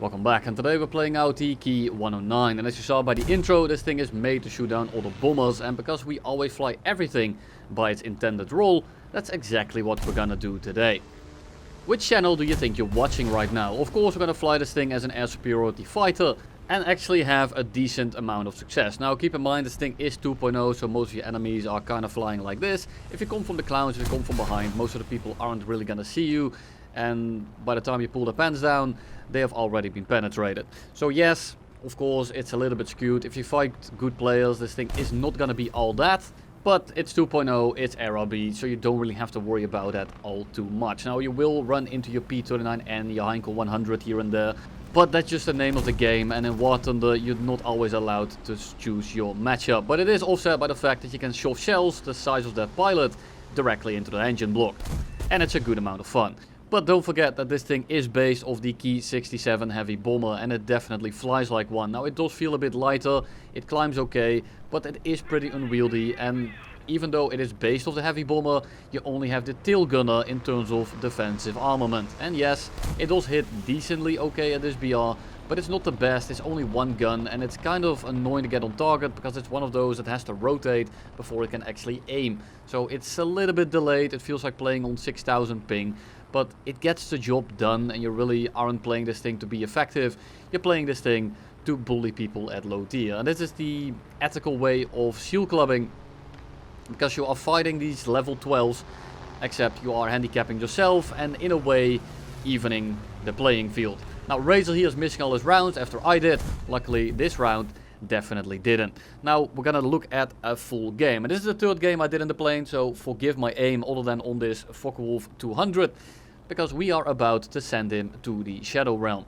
Welcome back, and today we're playing out the Ki-109, and as you saw by the intro, this thing is made to shoot down all the bombers, and because we always fly everything by its intended role, that's exactly what we're gonna do today. Which channel do you think you're watching right now? Of course we're gonna fly this thing as an air superiority fighter, and actually have a decent amount of success. Now keep in mind this thing is 2.0, so most of your enemies are kind of flying like this. If you come from the clouds, if you come from behind, most of the people aren't really gonna see you. And by the time you pull the pants down, they have already been penetrated. So yes, of course, it's a little bit skewed. If you fight good players, this thing is not gonna be all that. But it's 2.0, it's RRB, so you don't really have to worry about that all too much. Now you will run into your P-39 and your Heinkel 100 here and there. But that's just the name of the game, and in War Thunder you're not always allowed to choose your matchup. But it is offset by the fact that you can shove shells the size of that pilot directly into the engine block. And it's a good amount of fun. But don't forget that this thing is based off the Ki-67 heavy bomber, and it definitely flies like one. Now it does feel a bit lighter, it climbs okay, but it is pretty unwieldy, and even though it is based off the heavy bomber, you only have the tail gunner in terms of defensive armament. And yes, it does hit decently okay at this BR, but it's not the best. It's only one gun, and it's kind of annoying to get on target because it's one of those that has to rotate before it can actually aim. So it's a little bit delayed, it feels like playing on 6000 ping. But it gets the job done, and you really aren't playing this thing to be effective. You're playing this thing to bully people at low tier. And this is the ethical way of shield clubbing, because you are fighting these level 12s, except you are handicapping yourself and in a way evening the playing field. Now Razor here is missing all his rounds after I did. Luckily this round definitely didn't. Now we're gonna look at a full game, and this is the third game I did in the plane, so forgive my aim other than on this Focke-Wulf 200, because we are about to send him to the Shadow Realm.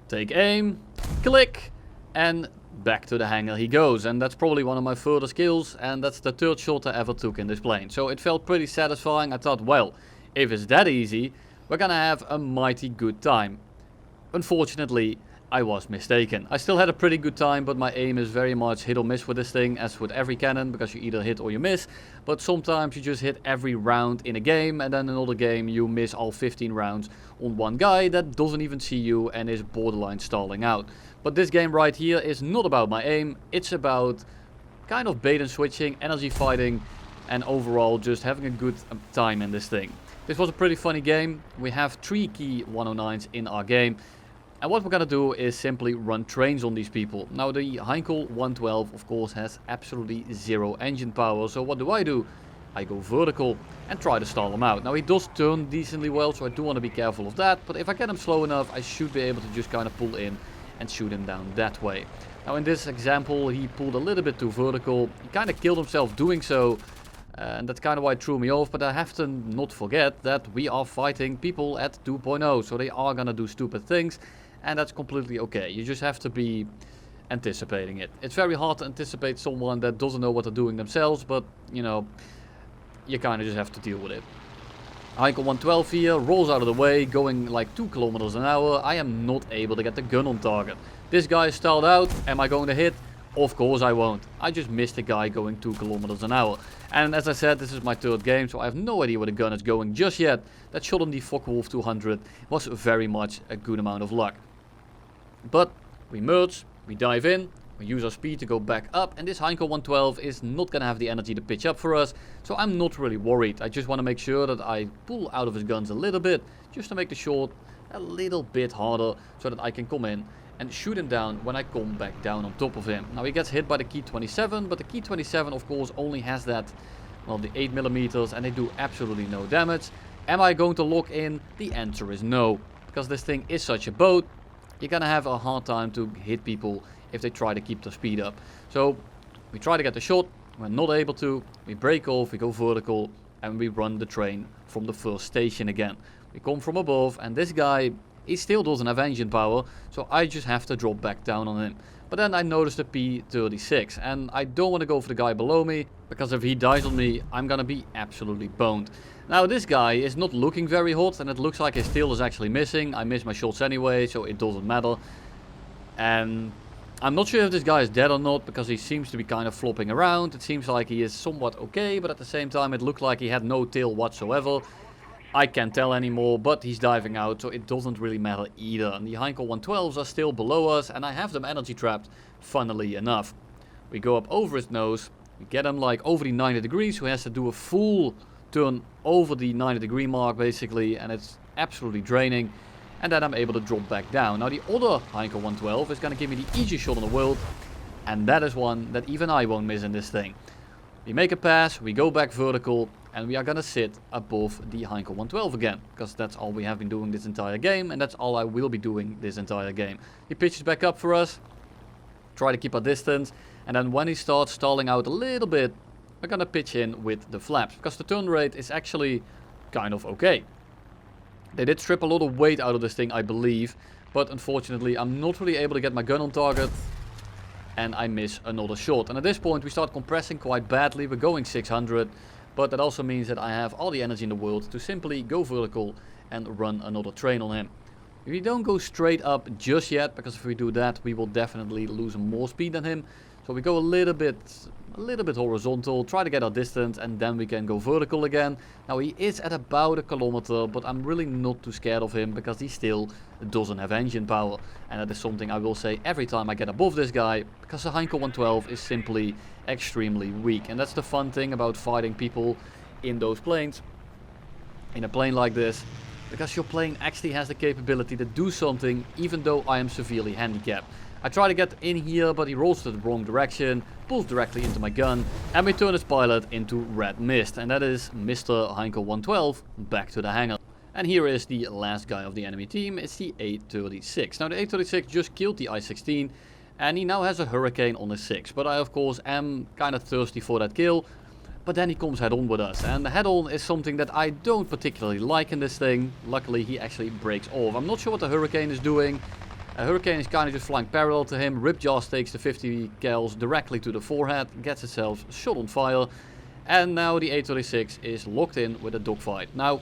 Take aim, click, and back to the hangar he goes. And that's probably one of my furthest kills, and that's the third shot I ever took in this plane. So it felt pretty satisfying. I thought, well, if it's that easy, we're gonna have a mighty good time. Unfortunately, I was mistaken. I still had a pretty good time, but my aim is very much hit or miss with this thing, as with every cannon, because you either hit or you miss. But sometimes you just hit every round in a game, and then another game you miss all 15 rounds on one guy that doesn't even see you and is borderline stalling out. But this game right here is not about my aim, it's about kind of bait and switching, energy fighting, and overall just having a good time in this thing. This was a pretty funny game. We have 3 Ki-109s in our game. And what we're gonna do is simply run trains on these people. Now the Heinkel 112 of course has absolutely zero engine power, so what do? I go vertical and try to stall him out. Now he does turn decently well, so I do want to be careful of that, but if I get him slow enough, I should be able to just kind of pull in and shoot him down that way. Now in this example he pulled a little bit too vertical, he kind of killed himself doing so, and that's kind of why it threw me off. But I have to not forget that we are fighting people at 2.0, so they are gonna do stupid things. And that's completely okay. You just have to be anticipating it. It's very hard to anticipate someone that doesn't know what they're doing themselves, but you know, you kind of just have to deal with it. Heinkel 112 here rolls out of the way, going like 2 kilometers an hour. I am not able to get the gun on target. This guy is stalled out. Am I going to hit? Of course I won't. I just missed a guy going 2 kilometers an hour. And as I said, this is my third game, so I have no idea where the gun is going just yet. That shot on the Focke-Wulf 200 was very much a good amount of luck. But we merge, we dive in, we use our speed to go back up, and this Heinkel 112 is not going to have the energy to pitch up for us, so I'm not really worried. I just want to make sure that I pull out of his guns a little bit, just to make the shot a little bit harder, so that I can come in and shoot him down when I come back down on top of him. Now he gets hit by the Ki-27, but the Ki-27 of course only has that, well, the 8mm, and they do absolutely no damage. Am I going to lock in? The answer is no, because this thing is such a boat. You're gonna have a hard time to hit people if they try to keep their speed up. So we try to get the shot, we're not able to, we break off, we go vertical, and we run the train from the first station again. We come from above, and this guy, he still doesn't have engine power, so I just have to drop back down on him. But then I noticed the P-36, and I don't want to go for the guy below me, because if he dies on me, I'm gonna be absolutely boned. Now this guy is not looking very hot, and it looks like his tail is actually missing. I miss my shots anyway, so it doesn't matter. And I'm not sure if this guy is dead or not, because he seems to be kind of flopping around. It seems like he is somewhat okay, but at the same time it looked like he had no tail whatsoever. I can't tell anymore, but he's diving out, so it doesn't really matter either. And the Heinkel 112s are still below us, and I have them energy trapped, funnily enough. We go up over his nose, we get him like over the 90 degrees, so he has to do a full turn over the 90 degree mark basically, and it's absolutely draining. And then I'm able to drop back down. Now the other Heinkel 112 is going to give me the easiest shot in the world, and that is one that even I won't miss in this thing. We make a pass, we go back vertical, and we are gonna sit above the Heinkel 112 again, because that's all we have been doing this entire game, and that's all I will be doing this entire game. He pitches back up for us, try to keep our distance, and then when he starts stalling out a little bit, we're gonna pitch in with the flaps, because the turn rate is actually kind of okay. They did strip a lot of weight out of this thing, I believe, but unfortunately I'm not really able to get my gun on target. And I miss another shot. And at this point we start compressing quite badly. We're going 600. But that also means that I have all the energy in the world to simply go vertical and run another train on him. We don't go straight up just yet, because if we do that we will definitely lose more speed than him. So we go a little bit horizontal, try to get our distance, and then we can go vertical again. Now he is at about 1 kilometer, but I'm really not too scared of him because he still doesn't have engine power. And that is something I will say every time I get above this guy, because the Heinkel 112 is simply extremely weak. And that's the fun thing about fighting people in those planes, in a plane like this, because your plane actually has the capability to do something even though I am severely handicapped. I try to get in here, but he rolls to the wrong direction, pulls directly into my gun, and we turn his pilot into red mist. And that is Mr. Heinkel 112 back to the hangar. And here is the last guy of the enemy team, it's the A36. Now the A36 just killed the I-16, and he now has a Hurricane on his 6. But I of course am kind of thirsty for that kill. But then he comes head on with us, and the head on is something that I don't particularly like in this thing. Luckily he actually breaks off. I'm not sure what the Hurricane is doing. A Hurricane is kind of just flying parallel to him. Ripjaw takes the 50 cals directly to the forehead, gets itself shot on fire, and now the A36 is locked in with a dogfight. Now,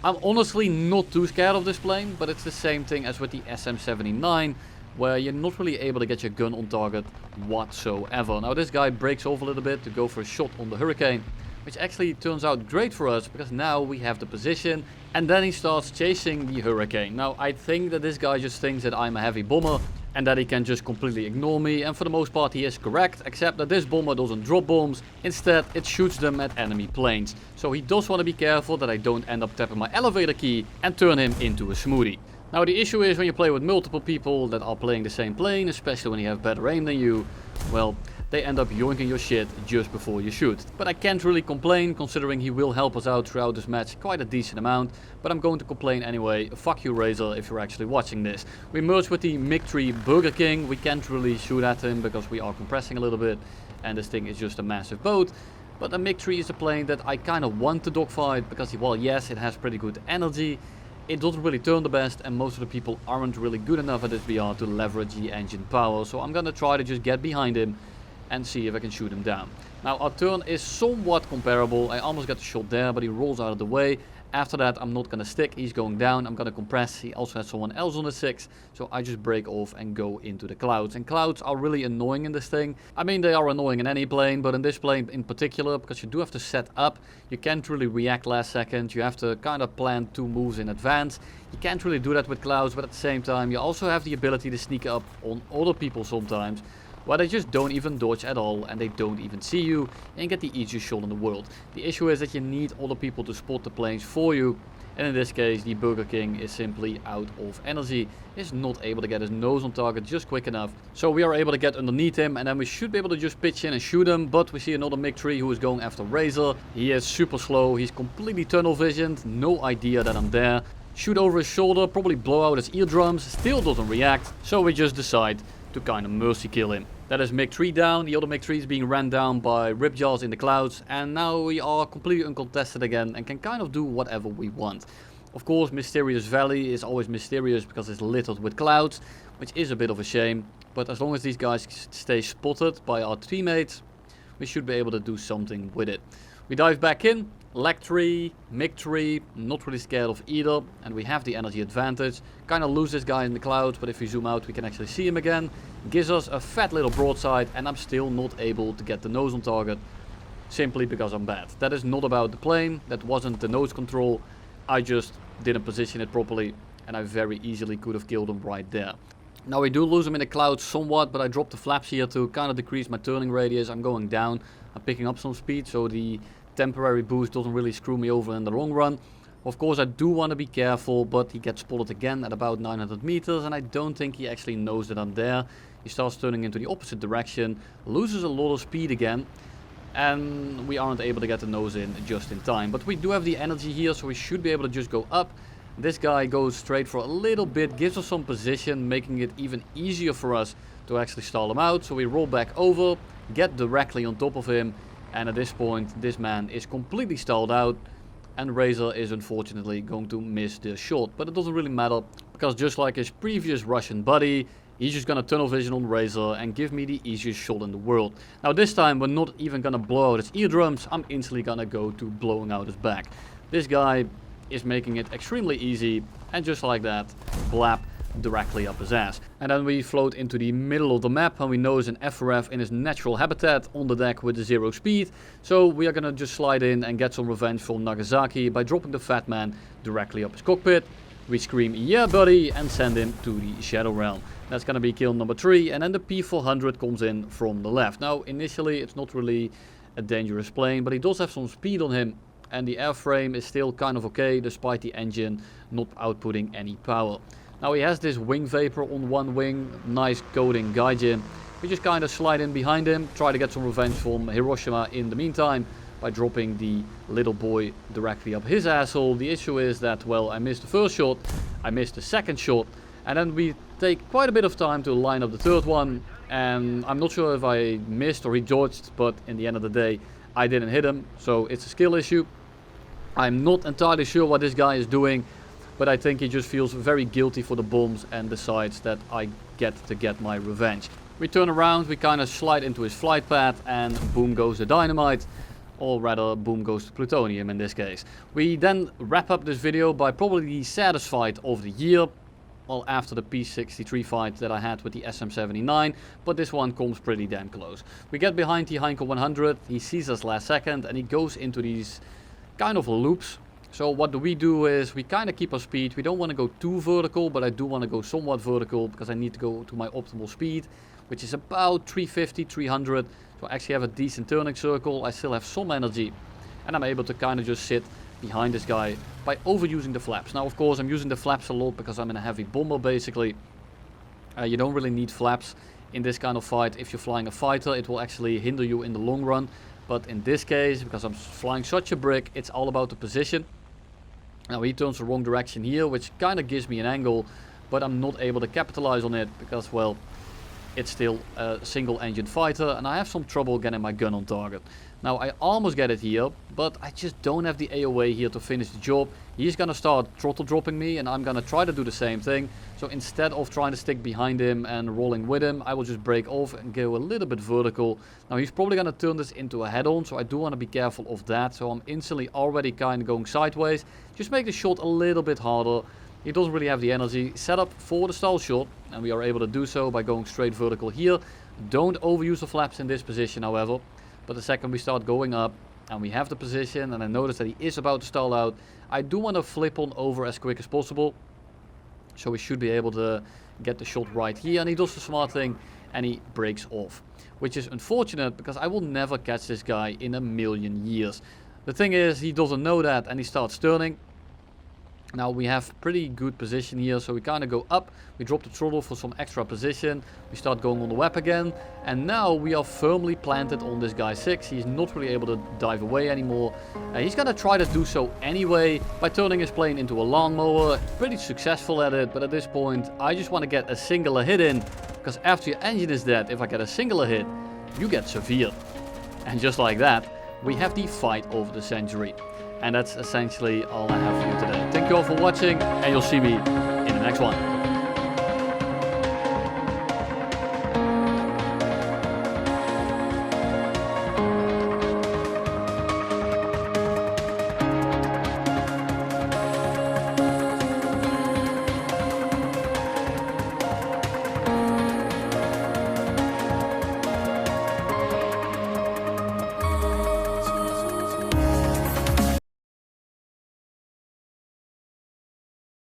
I'm honestly not too scared of this plane, but it's the same thing as with the SM-79, where you're not really able to get your gun on target whatsoever. Now this guy breaks off a little bit to go for a shot on the Hurricane, which actually turns out great for us, because now we have the position, and then he starts chasing the Hurricane. Now I think that this guy just thinks that I'm a heavy bomber, and that he can just completely ignore me, and for the most part he is correct, except that this bomber doesn't drop bombs, instead it shoots them at enemy planes. So he does want to be careful that I don't end up tapping my elevator key and turn him into a smoothie. Now the issue is when you play with multiple people that are playing the same plane, especially when you have better aim than you, well, they end up yoinking your shit just before you shoot. But I can't really complain, considering he will help us out throughout this match quite a decent amount, but I'm going to complain anyway. Fuck you, Razor, if you're actually watching this. We merge with the MiG-3 Burger King. We can't really shoot at him because we are compressing a little bit, and this thing is just a massive boat. But the MiG-3 is a plane that I kind of want to dogfight, because, well, yes, it has pretty good energy. It doesn't really turn the best, and most of the people aren't really good enough at this BR to leverage the engine power. So I'm gonna try to just get behind him and see if I can shoot him down. Now our turn is somewhat comparable. I almost got the shot there, but he rolls out of the way. After that I'm not gonna stick, he's going down, I'm gonna compress. He also has someone else on the 6, so I just break off and go into the clouds. And clouds are really annoying in this thing. I mean, they are annoying in any plane, but in this plane in particular, because you do have to set up. You can't really react last second, you have to kind of plan 2 moves in advance. You can't really do that with clouds, but at the same time you also have the ability to sneak up on other people sometimes, where they just don't even dodge at all, and they don't even see you, and get the easiest shot in the world. The issue is that you need other people to spot the planes for you, and in this case the Burger King is simply out of energy, is not able to get his nose on target just quick enough. So we are able to get underneath him, and then we should be able to just pitch in and shoot him, but we see another MiG-3 who is going after Razor. He is super slow, he's completely tunnel visioned, no idea that I'm there. Shoot over his shoulder, probably blow out his eardrums, still doesn't react, so we just decide to kind of mercy kill him. That is MiG-3 down, the other MiG-3 is being ran down by Ripjaws in the clouds, and now we are completely uncontested again and can kind of do whatever we want. Of course, Mysterious Valley is always mysterious because it's littered with clouds, which is a bit of a shame, but as long as these guys stay spotted by our teammates, we should be able to do something with it. We dive back in, Lag 3, MiG-3, not really scared of either, and we have the energy advantage. Kind of lose this guy in the clouds, but if we zoom out we can actually see him again. Gives us a fat little broadside, and I'm still not able to get the nose on target, simply because I'm bad. That is not about the plane, that wasn't the nose control, I just didn't position it properly, and I very easily could have killed him right there. Now we do lose him in the clouds somewhat, but I dropped the flaps here to kind of decrease my turning radius. I'm going down, I'm picking up some speed, so the temporary boost doesn't really screw me over in the long run. Of course, I do want to be careful, but he gets spotted again at about 900 meters, and I don't think he actually knows that I'm there. He starts turning into the opposite direction, loses a lot of speed again, and we aren't able to get the nose in just in time. But we do have the energy here, so we should be able to just go up. This guy goes straight for a little bit, gives us some position, making it even easier for us to actually stall him out. So we roll back over, get directly on top of him, and at this point this man is completely stalled out, and Razor is unfortunately going to miss the shot. But it doesn't really matter, because just like his previous Russian buddy, he's just gonna tunnel vision on Razor and give me the easiest shot in the world. Now this time we're not even gonna blow out his eardrums, I'm instantly gonna go to blowing out his back. This guy is making it extremely easy, and just like that, blap, directly up his ass. And then we float into the middle of the map, and we know he's an FRF in his natural habitat on the deck with the 0 speed. So we are gonna just slide in and get some revenge from Nagasaki by dropping the fat man directly up his cockpit. We scream, yeah buddy, and send him to the Shadow Realm. That's gonna be kill number 3, and then the P400 comes in from the left. Now initially it's not really a dangerous plane, but he does have some speed on him, and the airframe is still kind of okay despite the engine not outputting any power. Now he has this wing vapor on one wing, nice coating gaijin. We just kind of slide in behind him, try to get some revenge from Hiroshima in the meantime by dropping the little boy directly up his asshole. The issue is that, well, I missed the first shot, I missed the second shot, and then we take quite a bit of time to line up the third one, and I'm not sure if I missed or he dodged, but in the end of the day I didn't hit him, so it's a skill issue. I'm not entirely sure what this guy is doing, but I think he just feels very guilty for the bombs and decides that I get to get my revenge. We turn around, we kind of slide into his flight path, and boom goes the dynamite, or rather boom goes the plutonium in this case. We then wrap up this video by probably the saddest fight of the year, well, after the P63 fight that I had with the SM79, but this one comes pretty damn close. We get behind the Heinkel 100, he sees us last second, and he goes into these kind of loops. So what do is we kind of keep our speed. We don't want to go too vertical, but I do want to go somewhat vertical because I need to go to my optimal speed, which is about 350, 300. So I actually have a decent turning circle. I still have some energy, and I'm able to kind of just sit behind this guy by overusing the flaps. Now of course I'm using the flaps a lot because I'm in a heavy bomber basically. You don't really need flaps in this kind of fight. If you're flying a fighter, it will actually hinder you in the long run. But in this case, because I'm flying such a brick, it's all about the position. Now he turns the wrong direction here, which kind of gives me an angle, but I'm not able to capitalize on it because, well, it's still a single engine fighter and I have some trouble getting my gun on target. Now I almost get it here, but I just don't have the AOA here to finish the job. He's gonna start throttle dropping me and I'm gonna try to do the same thing. So instead of trying to stick behind him and rolling with him, I will just break off and go a little bit vertical. Now he's probably gonna turn this into a head-on, so I do want to be careful of that. So I'm instantly already kind of going sideways. Just make the shot a little bit harder. He doesn't really have the energy set up for the stall shot, and we are able to do so by going straight vertical here. Don't overuse the flaps in this position, however. But the second we start going up and we have the position and I notice that he is about to stall out, I do want to flip on over as quick as possible. So we should be able to get the shot right here, and he does the smart thing and he breaks off. Which is unfortunate because I will never catch this guy in a million years. The thing is, he doesn't know that and he starts turning. Now we have pretty good position here, so we kind of go up, we drop the throttle for some extra position, we start going on the web again, and now we are firmly planted on this guy 6. He's not really able to dive away anymore. He's gonna try to do so anyway by turning his plane into a lawnmower. Pretty successful at it, but at this point I just want to get a singular hit in, because after your engine is dead, if I get a singular hit, you get severe. And just like that, we have the fight of the century. And that's essentially all I have for you today. Thank you all for watching, and you'll see me in the next one.